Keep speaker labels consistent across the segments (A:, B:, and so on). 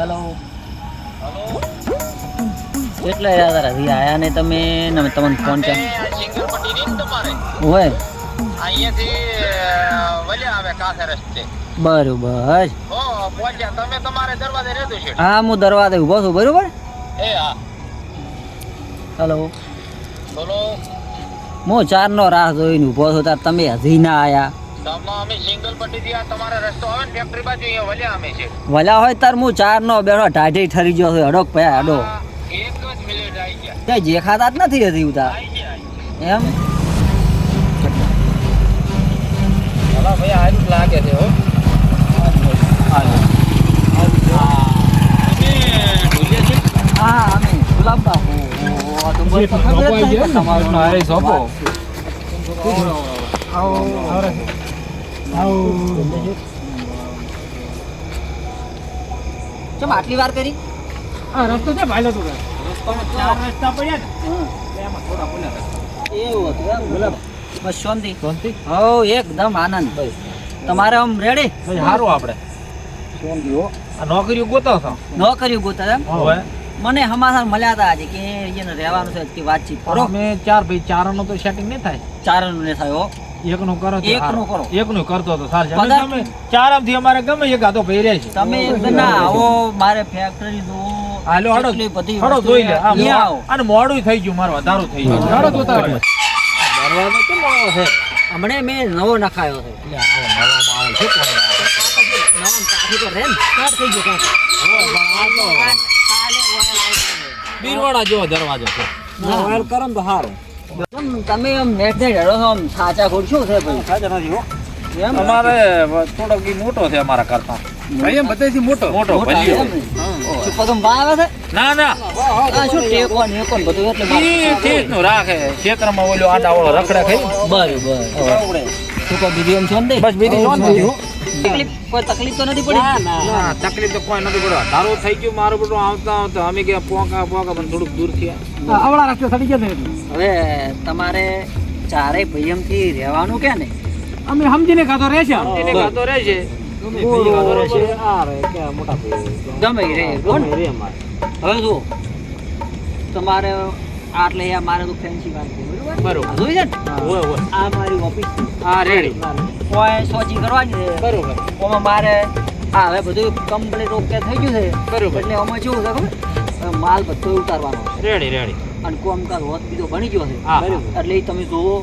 A: Hello એટલે યાર હજી આયા ને તમે ને તમને ફોન છે
B: સિંગલ પટ્ટી ની તમારે
A: હોય
B: અહીંયાથી વલ્યા આવે કાસે રસ્તે
A: બરોબર
B: હો પહોંચ્યા તમે તમારે દરવાજે રહેજો છે
A: હા હું દરવાજે ઊભો છું બરોબર
B: એ હા
A: હેલો
B: બોલો
A: હું ચારનો રાહ જોઈને ઊભો છું તાર તમે હજી ના આયા
B: અમે સિંગલ પટ્ટી થી તમારે રસ્તો આવે ને ફેક્ટરી બાજુ અહીંયા વલ્યા અમે છે
A: વલા હોય તાર હું ચારનો બેઠો ઢાઢી ઠરી ગયો છું હડોક પયા હડો
B: એક જ મિનિટ આવી ગયા
A: ત્યાં જે ખાતા જ નથી હજી ઉતાર
B: આવી ગયા
A: એમ
B: હલો ભાઈ આરું લાગે છે હો
A: હા અમે ગુલાબ બાપુ તમારું ચમ આટલી વાર કરી
C: રસ્તો છે ભાઈલો તો ચાર રસ્તા પડ્યા ને
A: એમાં થોડા બોલ્યા એવું હતું એમ ગુલાબ બસ શાંતિ
C: શાંતિ
A: હો એકદમ આનંદ તમારે આમ રેડી
C: ભાઈ સારું આપણે
A: શાંતિ હો
C: આ નોકરીઓ ગોતો છો
A: નોકરી ગોતા એમ
C: હવે
A: મને હમાસર મળ્યા હતા આજે કે એને રહેવાનું છે કે વાતચીત કરો
C: અમે ચાર ભાઈ ચારનો તો સેટિંગ નહીં થાય
A: ચારનું ને થાય હો
C: એકનું કરો તો
A: એકનું કરો.
C: એકનું કરતો તો સારું છે
A: પગાર?
C: તમે ચારમથી અમારે ગમે એક આતો ભાઈ રહે છે
A: તમે એકદમ ના આવો મારે ફેક્ટરી જો
C: હાલો હાલો
A: કેટલી બધી
C: હાલો
A: વસ્તુ
C: જોઈ લે
A: છે. અહીંયા આવો.
C: અને મોડું થઈ ગયું મારું વધારું થઈ ગયું હાલો જોતા રહો. દરવાજો કેમ આવો છે
A: હમણાં મેં નવો નખાયો છે
C: એટલે આવો નવામાં આવો છે કોણ
A: નવો કાઠી તો રે ને કાઠ થઈ ગયો કાઠ. કાલે ઓઇલ આવશે.
C: બીરવાડા જેવો દરવાજો છે
A: હા.
C: ઓઇલ કરો ને તો સારું
A: કેમ તમે આમ નેટ ને હેડો છો આમ સાચા ખોટ શું છે ભાઈ
C: સાજા નથી હો
A: એમ
C: અમારે થોડોક ઈ મોટો છે અમારા કરતા ભાઈ એમ બધાથી મોટો મોટો
A: મોટા
C: ભલ્યો.
A: એમ ને? શું પગમ બા આવે છે
C: ના ના
A: આ શું ટેકો ને એકો ને બધું એટલે
C: ઈ ઠીક નું રાખે ક્ષેત્રમાં ઓલો આડા વાળો રખડે ખાઈ
A: બરોબર શું કહો બીજું એમ છો ને
C: બસ બીજી શાંતિ હો.
A: કોઈ તકલીફ તો નથી પડી
C: ના તકલીફ તો કોઈ નથી પડવા ધારો થઈ ગયું મારું બધું આવતા આવતા અમે કે પોકા પોકા પણ થોડુંક દૂર થયા
D: આવડા રસ્તે સડી ગયા
A: હવે તમારે ચારે ભાઈઓથી રહેવાનું કે ને
D: અમે સમજીને ખાતો રહેશે
C: એને ગાતો રહે છે આ રે કે મોટા ભાઈ
A: ગમે ઈ રહે કોણ
C: રે અમારે
A: હવે જુઓ તમારે આટલે અહીંયા મારે તો ફેન્સી વાત છે બરોબર
C: બરોબર
A: જોઈ છે ને
C: ઓય ઓય
A: આ મારી ઓફિસ છે
C: હા રેડી
A: કોઈ સોચી કરવાની છે
C: બરોબર
A: ઓમાં મારે આ હવે બધું કમ્પ્લીટ ઓકે થઈ ગયું છે
C: બરોબર.
A: એટલે આમાં શું છે ખબર હવે માલ બધો ઉતારવાનો છે
C: રેડી રેડી
A: અને કોમકાજ હોત બીજો બની ગયો છે
C: હા.
A: બરોબર. એટલે ઈ તમે જુઓ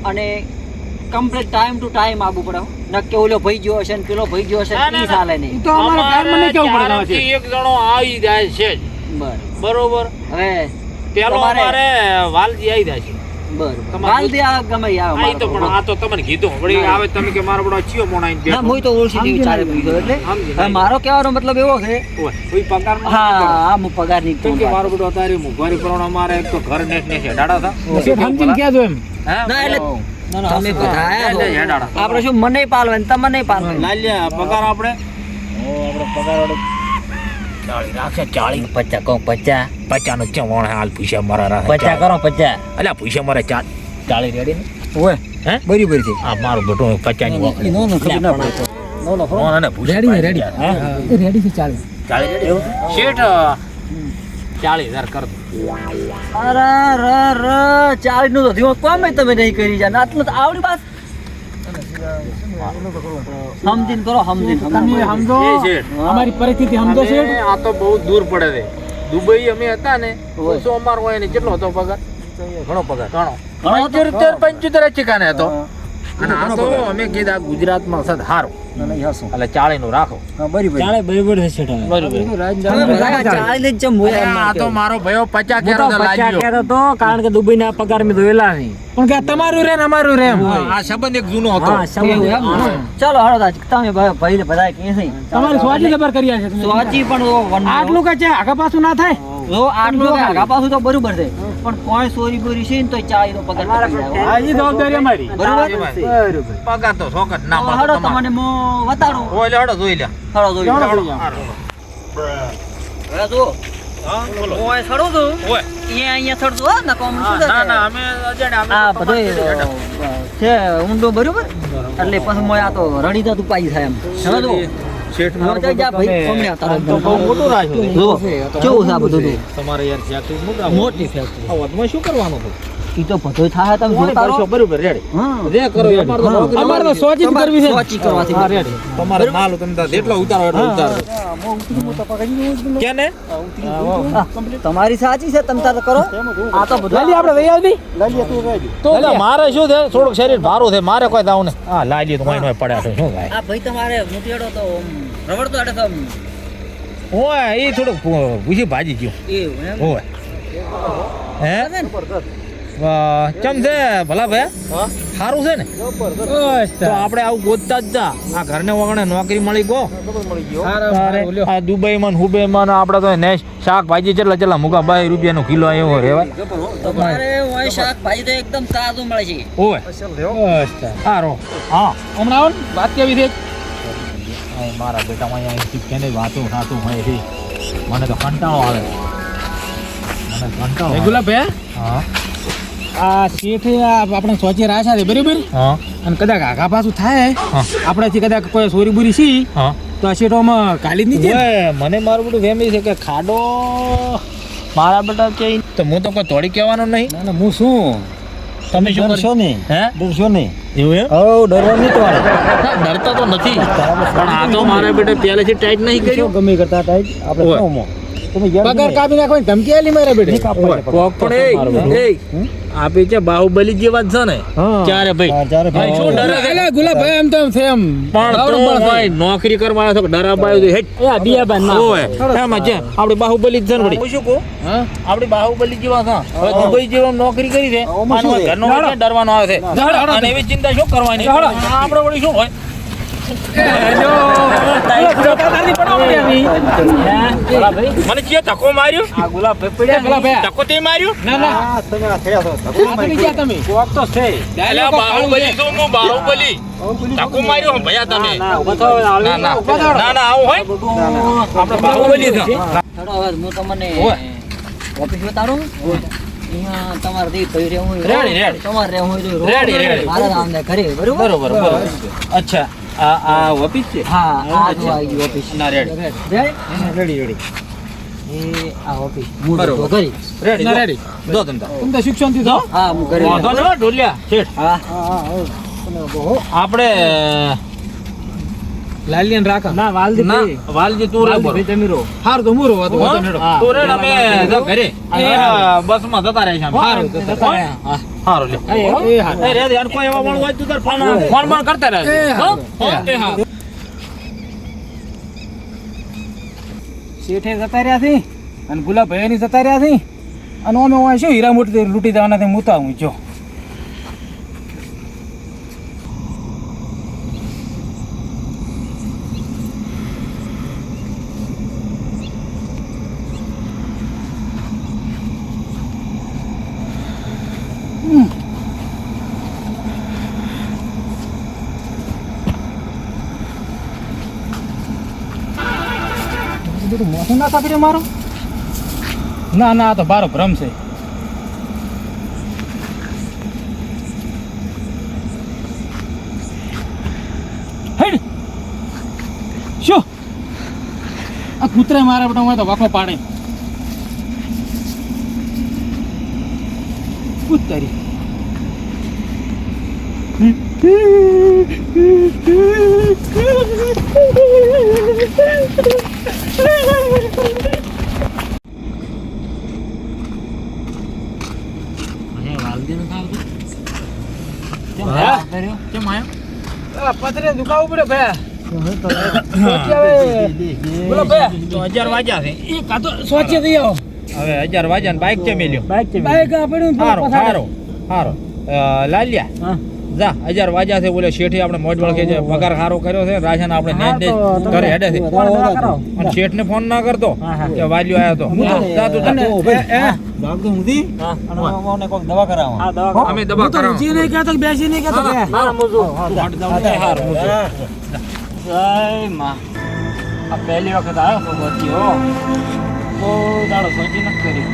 A: અને કમ્પ્લીટ ટાઈમ ટુ ટાઈમ આવવું પડે હો. નક્કી ઓલો ભાઈ ગયો હશે ને પેલો ભાઈ ગયો હશે
C: ના, ના,
A: ઈ ચાલે નહીં
D: તો અમારે ટાઈમ નહીં કેવું પડે
C: ચારથી એક જણો આવી જાય છે જ.
A: બરોબર
C: બરોબર
A: હવે
C: પેલો
A: તમારે-
C: અમારે વાલજી આવી જાય છે
A: બરોબર
C: તમારે-
A: હાલ દે આ ગમે ઈ આવે
C: આ તો પણ આ તો તમને કીધું વળી આવે તમે કે મારો બડો ચિયો મોણા આઈને
A: ના
C: બેઠો.
A: હું તો ઓળખી દીધી ચારે ભાઈ એટલે
C: સમજી
A: હવે મારો કહેવાનો મતલબ એવો છે
C: ઓય, કોઈ પગાર નો
A: હા હા હું પગાર નહીં
C: કેમ કે મારો બધો અત્યારે મોંઘવારી પ્રમાણે અમારે એક તો ઘર ને હેડાડા હતા
D: સમજીને કહેજો એમ
C: હે?
A: ના એટલે તમે બધા આયા
C: એટલે
A: છો.
C: હેડાડા.
A: આપણે શું મને પાલવે ને તમને નહીં પાલવે
C: લાલ્યા પગાર આપણે રાખે 40
A: પચાસ કહો 50
C: 50 નો ચવણ હાલ પૂછ્યા મારા રાખે
A: 50 કરો 50
C: અલ્યા પૂછ્યા મારે 40 રેડી ને
A: ઓય
C: હે
A: બરાબર છે
C: આ મારું બેટો 50 ની વાપરે
A: નો નો ખબર ના પડે નો નો
C: નો ને પૂછ્યા
D: રેડી
C: હે
D: એ રેડી છે ચાલે
C: 40 રેડી શેઠ 40,000 કર દો
A: અરે ર 40 નું તો ધીમો કોમે તમે નહીં કરી જા આટલું તો આવડી બાત સમજીને કરો સમજીને
D: તમે સમજો
C: એ શેઠ
D: અમારી પરિસ્થિતિ સમજો છે
C: અમે આ તો બહુ દૂર પડે છે દુબઈ અમે હતા ને
A: ઓય.
C: તો અમારો હોય ને કેટલો હતો પગાર ઘણો પગાર ઘણો
A: ઘણો હતો?
C: 75 ચીકાને હતો અને આ તો અમે કીધા ગુજરાતમાં સદ હારો એટલે 40 નું રાખો
D: બરાબર છે સેઠા
C: બરોબર આ તો મારો ભયો 50 કેરો તો લાગ્યો
D: તો કારણ કે દુબઈ ના પગાર મેં જોયેલા નહીં પણ કે તમારું રે ને અમારું રે એમ
C: આ સંબંધ એક જૂનો હતો
A: ચાલો હળો તાજ તમે ભાઈ ને બધા કે છે
D: તમારી સ્વાજી ખબર કર્યા છે તમે.
A: સોચી પણ
D: આટલું કે છે આગા પાછું ના થાય
A: જો આટલું કે આગા પાછું તો બરોબર છે પણ કોઈ સોરી બોરી છે ને તો 40 નો પગાર પતી જાય.
D: આ જવાબદારી અમારી
A: બરોબર
C: પગાર તો શોકત ના
A: તો
C: પડતો
A: હળો તમને મો વતાડું
C: ઓય લે હડો જોઈ લે
A: હળો જોઈ
D: હળો.
A: હવે જો
C: હા બોલો
A: ઓય સડો તો
C: ઓય
A: અહીંયા થડતો હા ના કોમ શું
C: ના ના
A: છે
C: અમે અજાણે
A: આ
C: અમે
A: બધું છે ઊંડો બરોબર એટલે પછી મોય આ તો રડી જતું પાઈ થાય એમ હવે જો
C: શેઠ
A: હવે તો જા ભાઈ કોમને આવતા
C: તો બહુ મોટું રાખ્યું
A: જુઓ કેવું છે આ બધું તો?
C: તમારે યાર ફેક્ટરી મોટા
A: મોટી ફેક્ટરી
C: આ વધમાં શું કરવાનું છે
A: ઈ તો બધું થાય તમે જોતા રહો.
C: બરોબર રેડી
A: હા
C: જે કરો અમારે તો નોકરી
D: અમારે તો સોચી જ કરવી છે.
A: સોચી કરવાથી
C: હા રેડી તમારે માલ તમે તાર જેટલા ઉતારો એટલો ઉતારો કેને
A: હા, તમારી સાચી છે તમે તાર કરો આ તો બધું
D: લાલી આપણે વહી આવતી
C: એટલે મારે શું છે થોડુંક શરીર ભારું છે મારે કોઈ દાવ ને હા લાલી તો કોઈ પડ્યા છે શું થાય
A: આ ભાઈ તમારે મુઠિયાડો તો રબડ તો આડે તો
C: ઓય એ થોડુંક ભૂસી ભાજી ગયો
A: એવું એમ
C: ઓય હે ચમ છે ભલા ભાઈ સારું છે ને તો આપણે આવું ગોતતા જ જા આ ઘરને વગણે નોકરી મળી ગો તારે આ દુબઈમાં ને હુબઈમાં ને આપણે તો ને શાકભાજી કેટલા મૂકા 22 રૂપિયાનો કિલો એવો રેવાય
A: તમારે ઓય શાકભાજી તો એકદમ તાજું મળે છે.
C: ઓય સારો હા
D: હમણાં આવો ને વાત કેવી છે
C: હવે મારા બેટામાં અહીંયા કેને વાતો થાતું હોય છે મને તો કંટાળો આવે
D: એ ગુલાબભાઈ
C: હા
D: આ શેઠે આપણે સોચી રાખ્યા છે બરાબર
C: હા
D: અને કદાચ આઘા પાછું થાય
C: હા.
D: આપણાથી કદાચ કોઈ સોરી બોરી સી
C: હા
D: તો આ શેઠોમાં કાલી જ નહીં
C: ઓય, મને મારું બધું વેમી છે કે ખાડો મારા બેટા કે તો હું તો કોઈ તોડી કહેવાનો નહીં
D: ના ના હું શું
C: તમે શું
A: ડરશો નહીં
C: હે
A: ડરશો નહીં
C: એવું એમ
A: હો ડરવા નહીં તમારે
C: ના, ડરતા તો નથી પણ આ તો મારા બેટા પહેલેથી ટાઈટ નહીં કર્યું
A: ગમે કરતા ટાઈટ આપણે
C: ઓય.
A: કેવું તમે
D: પગાર કાપી નાખવાની ધમકી આલી મારા બેટે
C: પણ આપી છે બાહુબલી જેવા જ છે ને ચારે ભાઈ ભાઈ શું ડરે છે?
D: અલા ગુલાબભાઈ એમ તો એમ છે એમ
C: પણ તો ભાઈ નોકરી કરવા તો ડરાબાયો છે હેટ
D: એ આ દિયાબા ના
C: ઓય એમાં છે આપણી બાહુબલી જ છે ને વળી. હું શું કહું
D: હા
C: આપણી બાહુબલી જેવા છે હવે દુબઈ જેવા નોકરી કરી છે
A: આમાં શું
C: આનો
A: છે?
C: ઘરનો ક્યાં ડરવાનો આવે છે અને એવી ચિંતા શું કરવાની આપણે વળી શું હોય મને જે ધક્કો માર્યો
D: આ ગુલાબભાઈ પડ્યા ગુલાબભાઈ
C: ધક્કો તે માર્યો
D: ના ના
A: આ તમે આ થયા છો
D: આ તમે ક્યાં તમે કોક તો છે
C: એલા બાહુબલી તો હું બાહુબલી ધક્કો માર્યો હું ભયા તમે ના ના આવું હોય આપણે બાહુબલી છે
A: થોડો હવે હું તમને
C: ઓય.
A: ઓફિસ બતાડું અહીંયા તમારે જે ભાઈ રહેવું હોય
C: રેડી, રેડી.
A: તમારે રહેવું હોય તો
C: રેડી, રેડી.
A: મારા ગામને ઘરે બરોબર
C: બરોબર અચ્છા આ ઓફિસ છે
A: હા આ જો આવી ગઈ ઓફિસ
C: ના રેડી
A: રેડી એ આ ઓફિસ હું
C: બરોબર.
A: તો ઘરે
C: રેડી
D: ના,
C: જો.
D: રેડી.
C: જો તમે તાર.
D: તમે તો શિક્ષણથી છો
A: હા હું ઘરે
C: વાંધો નહીં હો, ઢોલિયા શેઠ
A: હા
C: આપણે
D: લાલિયન રાખા ના વાલદી
C: ના વાલજી તું રે બોલો.
D: તમે રો હાર તો મુરો હતો
C: હો? તું રે ને અમે જો ઘરે
D: હા.
C: બસમાં જતા રહે છે અમે.
D: હારું તો જતા રહ્યા.
C: હા, હારું લે
D: એ હાર
C: એ રે અને કોઈ એવા માણસ હોય તો તાર ફોન બોન કરતા રહે
D: એ
C: હો?
D: હારું. એ હાર શેઠે જતા રહ્યા છે અને ગુલાબભાઈ ની જતા રહ્યા છે અને અમે ઓય શું હીરા મોટી લૂંટી જવાના છે મુતા હું જો બધું મોસમ ના કાપી રહ્યો મારો ના ના આ તો બારો ભ્રમ છે હેડ શું આ કૂતરા મારા બેટા હોય તો વાંકો પાડે કૂતરી
C: કેમ આયો?
D: પથરે દુખાવું પડે ભાઈ બોલો ભાઈ
C: તો 11 વાગ્યા છે
D: એ કાતો સોચી દઈ આવો
C: હવે 11 વાગ્યા ને બાઇક છે મેલ્યો
D: બાઈક આપણું
C: હારો લાલિયા જા 11 વાગ્યા છે બોલે શેઠે આપણે મોજ વળખે છે પગાર સારો કર્યો છે રાશન આપણે નેટ ઘરે હેડે છે અને શેઠને ફોન ના કરતો કે વાલ્યો આવ્યો તો જા તું જા.
A: દવા કરાવવા
C: અમે દબા કરાવો
D: ઊંચી નહીં કહેતો કે બેસી નહીં કહેતો
C: હા,
D: ના મુજો
C: હારું
A: જય માં આ પહેલી વખત આવ્યો તો બચ્યો બહુ દાડો સોચી નથી કરી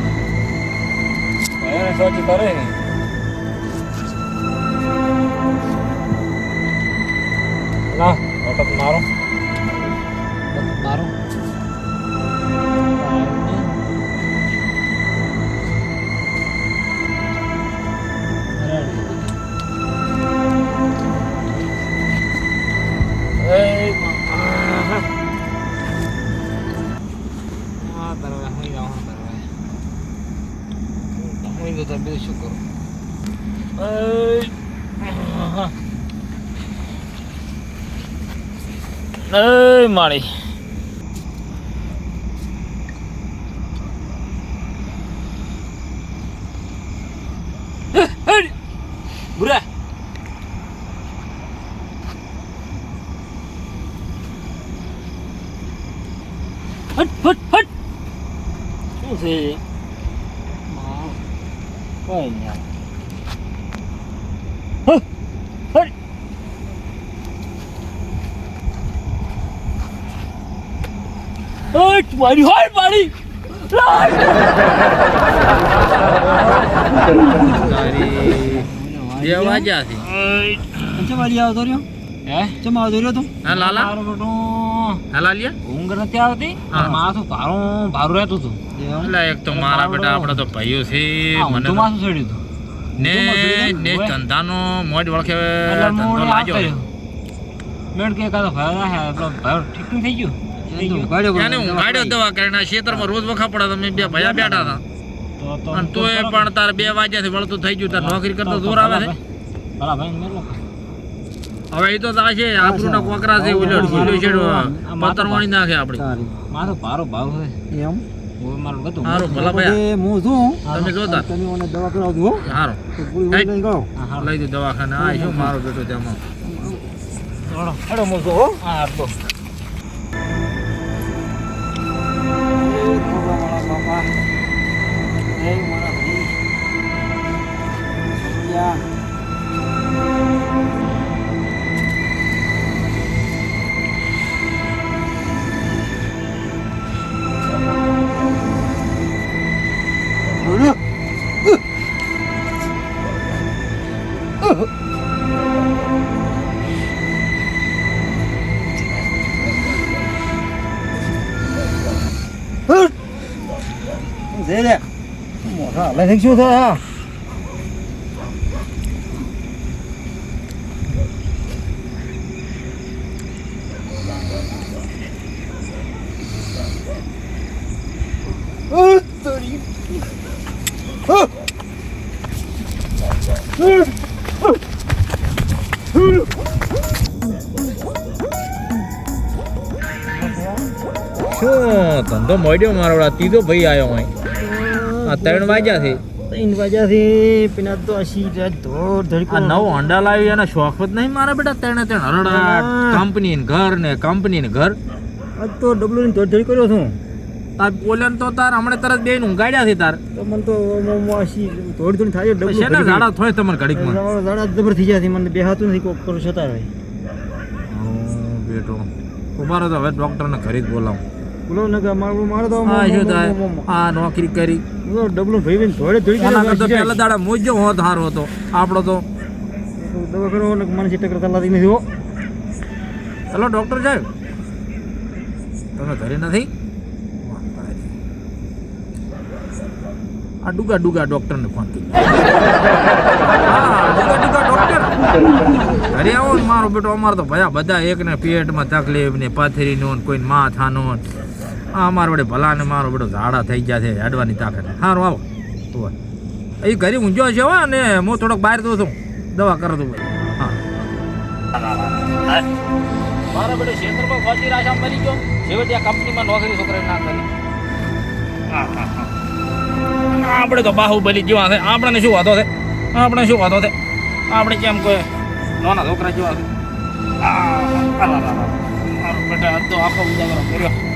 A: સોચી કરે ને
C: ના વખત મારો
A: મારું શું કરું માળી બુરા હટ હટ હટ શું છે કોઈ નહીં મારી હોય મારી
C: બે વાગ્યા છે
A: ચમ વાલી આવતો રહ્યો હે ચમ આવતો રહ્યો તું
C: હા લાલા
A: મારો બેટો
C: હા લાલિયા
A: ઊંઘ નથી આવતી
C: હા.
A: માથું ભારું રહેતું હતું
C: એટલે એક તો મારા બેટા આપણે તો ભાઈઓ છે મને
A: તું
C: તો
A: માથું ચડ્યું હતું
C: ને ને ધંધાનો મોજ વળખે
A: એટલે
C: ધંધો
A: મોડે
C: લાગ્યો
A: આવતો મેળ કે કાતો ભાઈ હે પેલો ભાઈ ઠીક નહીં થઈ ગયું
C: એને હું ગાડ્યો દવા કરીને ખેતરમાં રોજ વખા પડે તમે બે ભયા બેઠા હતા અને તોય પણ તારે 2 વાગ્યાથી વળતું થઈ ગયું તાર નોકરી કરતો દૂર આવે છે
A: ભલા ભાઈ મેલો
C: હવે એ તો આ છે આપણું કોકરા છે ઓલો છેડો પતરવાણી નાખે આપણી
A: મારો ભારો ભાવ છે એમ હું મારું બધું
C: સારું ભલા ભાઈ
A: હું છું
C: તમે જોતા
A: તમે મને દવા કરાવજો હો
C: સારું
A: લઈ ગયો
C: લઈ દો દવાખાને આ શું મારો બેટો તેમાં
A: હેડો હું છું હો હા તો બાપા એ મારા ભાઈ મોટા લઈ શું થાય
C: શું ધંધો મોડ્યો મારો ત્રીજો ભાઈ આવ્યો હોય આ 3 વાગ્યા છે
A: 3 વાગ્યાથી પેલા તો અસી ધોર
C: આ નવો હોન્ડા લાવી એના શોખ જ નહીં મારા બેટા 3 હરડા કંપની ને ઘર ને કંપની ને ઘર
A: આજ તો ડબલું ની ધોડ કર્યો છું
C: તાર બોલે તો તાર હમણાં તરત બે ઊંઘાડ્યા છે તાર
A: તો મને તો અસી ધોડ થાય ડબલું
C: શેના ઝાડા થોય તમારે ઘડીકમાં
A: દાડા જબર થઈ જાય મને બેહાતું નથી કોક કરું છતાં રહે
C: બેટો ઉભા રહો તો હવે ડોક્ટરને ઘરે જ બોલાવું
A: બોલો ને કે મારે તો
C: હા શું થાય આ નોકરી કરી
A: ડબલું ભાઈ બેન ધોડે ધોડી
C: એના કરતા પહેલા દાડા મોજો હોત હારો હતો આપણો તો
A: દવા કરો ને મને ચિત્ત લાગતી નથી હો
C: ચલો ડોક્ટર સાહેબ તમે ઘરે નથી આ ડુગા ડોક્ટરને ફોન કરી હા ડુગા ડોક્ટર ઘરે આવો ને મારો બેટો અમારે તો ભયા બધા એકને પેટમાં તકલીફ ને પાથરીનો ને કોઈ માથાનો આ અમારો વડે ભલા ને મારો બેટો ઝાડા થઈ ગયા છે હેડવાની તાકાત સારું આવો તો એ ઘરે ઊંઝો છે હો ને હું થોડોક બહાર દઉં છું દવા કરો તું હા મારો બેટો ક્ષેત્રમાં પહોંચી રાશા મળી ગયો છેવટે આ કંપનીમાં નોકરી છોકરાએ ના કરી આપણે તો બાહુબલી જેવા છે આપણને શું વાંધો છે આપણે શું વાંધો છે આપણે કેમ કોઈ નાના છોકરા જેવા છે મારો બેટા તો આખો ઉજાગરો કર્યો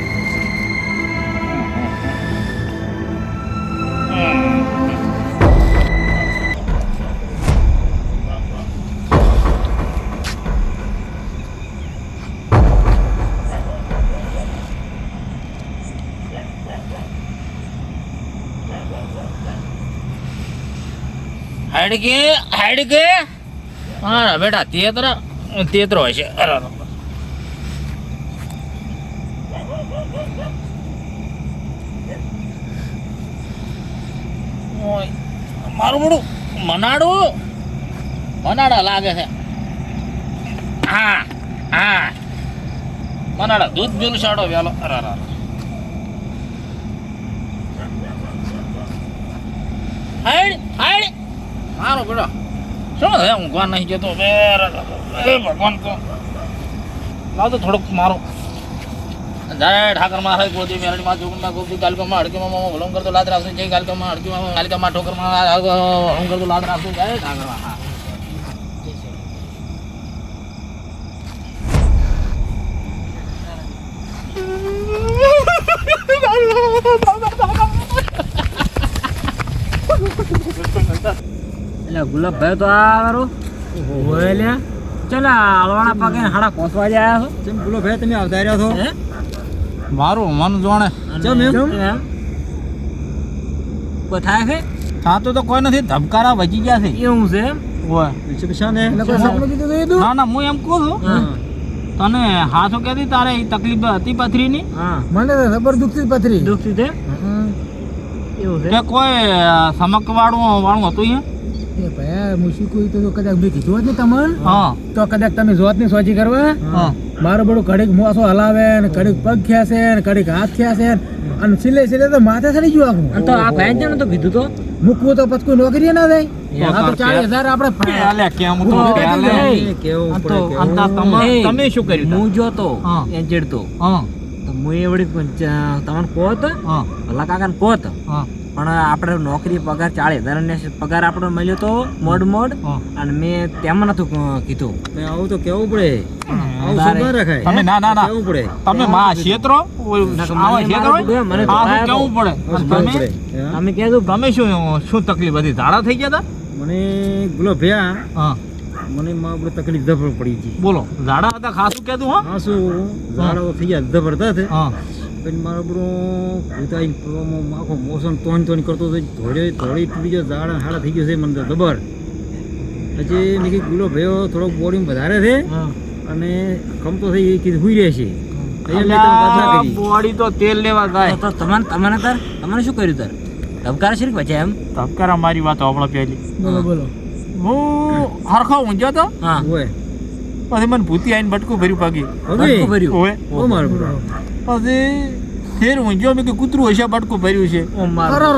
C: હાડકે હા બેટા તેતરો હશે મારું મોડું મનાડા લાગે છે. હા હા મનાડા દૂધ બિલ સાડો વેલો. અરે હાઈડ હાઈડ મારો બેડો શું હે ઊંઘવા નહીં જતો બે ભગવાન તો લાવ તો થોડુંક મારો જય ઠાકર મહારાજ ગોદી મેરડી માં જોગમાં ગોદી ગાલકામાં અડકીમાં ભલમ કરતો લાદ રાખજો જય ગાલકામાં અડકીમાં ગાલકામાં ઠોકરમાં ભલમ કરતો લાદ રાખજો જય ઠાકર મહારાજ.
A: એટલે ગુલાબભાઈ તો આ વારો હોય લ્યા. ચાલ હળવાના પગે હાડા પહોંચવા જ આવ્યા છો.
D: કેમ ગુલાબભાઈ તમે આવતા રહ્યા છો?
A: હે
C: મારું મન જોણે
A: ચમ એમ કોઈ થાય છે
C: થાતું તો કોઈ નથી. ધબકારા વચી ગયા છે
A: એવું છે એમ.
C: ઓય ના ના હું એમ કહું છું તને હાથો કહેતી તારે ઈ તકલીફ હતી પથરીની
A: હા
D: મને તો જબરદસ્તી પથરી
A: દુખતી છે એવું છે.
C: કે કોઈ સમક વાળું હતું અહીંયા?
D: એ ભાઈ મુશીકુઈ તો કદાચ મેં કીધું હોત ને તમને
C: હા
D: તો કદાચ તમે જોત ને સોચી કરવા
C: હા
D: મારું બધું કડીક મોસો હલાવે ને કડીક પગ ખેંચે ને કડીક હાથ ખેંચે અને સિલે સિલે તો માથે ચડી ગયું આખું.
A: અને તો આ ભાઈ છે ને તો કીધું તો
D: મૂકવું તો પછી કોઈ નોકરી ના જાય. આ તો 40,000 આપણે
C: અલે કેમ તો
A: એ,
D: કેવું
A: આ તો અંતા
C: તમે શું કર્યું તા?
A: હું જોતો
C: હા.
A: એ જેડતો
C: હા
A: તો હું એવડી તમને કોત
C: હા
A: ભલા કાકાને કોત
C: હા
A: પણ આપણે નોકરી પગાર 40,000 ને પગાર આપણો મળ્યો તો મોડ
C: હા.
A: અને મેં તેમ નતું કીધું.
D: આવું તો કેવું પડે
A: તારે-
D: રખાય
C: તમે ના ના ના
D: કેવું પડે
C: તમે માં ક્ષેત્રો આવા ક્ષેત્ર હોય
A: મને તો
C: આ શું
A: થાય
C: કેવું પડે અને તમે
A: અમે કીધું
C: તમે શું તકલીફ હતી? ઝાડા થઈ ગયા
D: મને ગુલાબ ભૈયા
C: હતા? હા
D: મને માં આપણે તકલીફ જબર પડી ગઈ.
C: બોલો ઝાડા હતા ખાસું કહેતું હા
D: હા શું ઝાડો થઈ ગયા જબરદસ્ત
C: હા
D: પછી મારો બરો ઉતારી આખો મોસમ તોન કરતો હતો થોડી તૂટી ગયો ઝાડ હાડા થઈ ગયો છે મને તો જબર. પછી મેં કીધું ગુલો ભયો થોડોક બોડી વધારે છે અને કમતો થઈ એ કીધું હુઈ રહેશે.
C: બોડી તો તેલ લેવા જાય.
A: તો તમને શું કર્યું તાર ધબકાર શીખ પછી એમ.
C: ધબકારા મારી વાત આપણો પહેલી
D: બોલો
C: હું હરખો ઊંઝો તો
A: હા
D: ઓય
C: પછી મને ભૂતી આવીને બટકું ભર્યું પગે
A: બટકું ભર્યું.
C: ઓય
D: ઓ મારો બરો
C: પછી ફેર ઊંઝો મેં કે કૂતરું હશે બટકું ભર્યું છે
A: ઓ મારો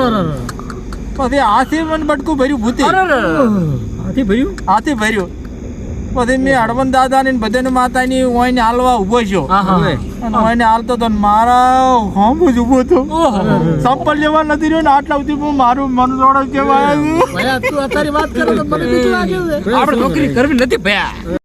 C: પછી હાથે મને બટકું ભર્યું ભૂતે
D: હાથી ભર્યું
C: હાથે ભર્યું પછી મેં હળવદ દાદા ને બધાને માતાની ઓઈને હાલવા ઉભો છો
A: હા હા
D: ઓય
C: અને ઓઈને હાલતો તો ને મારા હોમ જ ઉભો હતો સંપલ લેવા નથી રહ્યો ને આટલા સુધી મારું મન જોડે કેવાય
D: ભાઈ તું અત્યારે વાત કરે તો મને બીક લાગે છે.
A: આપણે નોકરી કરવી નથી ભયા.